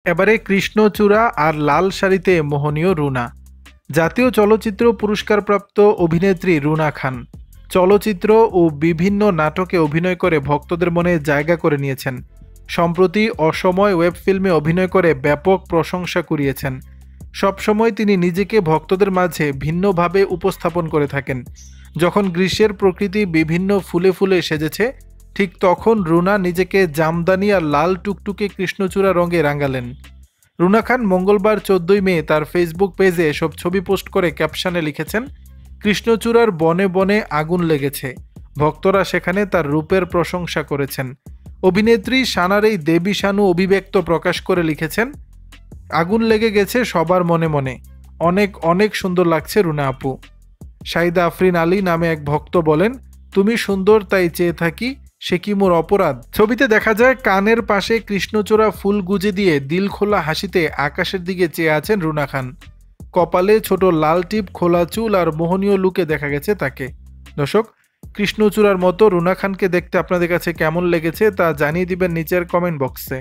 এবারে কৃষ্ণচূড়া আর লাল শাড়িতে মোহনীয় রুনা। জাতীয় চলচ্চিত্র পুরস্কারপ্রাপ্ত অভিনেত্রী রুনা খান চলচ্চিত্র ও বিভিন্ন নাটকে অভিনয় করে ভক্তদের মনে জায়গা করে নিয়েছেন। সম্প্রতি অসময় ওয়েব ফিল্মে অভিনয় করে ব্যাপক প্রশংসা কুড়িয়েছেন। সবসময় তিনি নিজেকে ভক্তদের মাঝে ভিন্নভাবে উপস্থাপন করে থাকেন। যখন গ্রীষ্মের প্রকৃতি বিভিন্ন ফুলে ফুলে সেজেছে, ঠিক তখন রুনা নিজেকে জামদানি আর লাল টুকটুকে কৃষ্ণচূড়া রঙে রাঙালেন। রুনা খান মঙ্গলবার 14 মে তার ফেসবুক পেজে এসব ছবি পোস্ট করে ক্যাপশনে লিখেছেন, কৃষ্ণচূড়ার বনে বনে আগুন লেগেছে, ভক্তরা সেখানে তার রূপের প্রশংসা করেছেন। অভিনেত্রী সানার এই দেবী শানু অভিব্যক্ত প্রকাশ করে লিখেছেন, আগুন লেগে গেছে সবার মনে মনে, অনেক অনেক সুন্দর লাগছে রুনা আপু। শাহিদা আফরিন আলী নামে এক ভক্ত বলেন, তুমি সুন্দর তাই চেয়ে থাকি, সে কি মোর অপরাধ। ছবিতে দেখা যায় কানের পাশে কৃষ্ণচূড়া ফুল গুজে দিয়ে দিল খোলা হাসিতে আকাশের দিকে চেয়ে আছেন রুনা খান। কপালে ছোট লাল টিপ, খোলা চুল আর মোহনীয় লুকে দেখা গেছে তাকে। দর্শক, কৃষ্ণচূড়ার মতো রুনা খানকে দেখতে আপনাদের কাছে কেমন লেগেছে তা জানিয়ে দিবেন নিচের কমেন্ট বক্সে।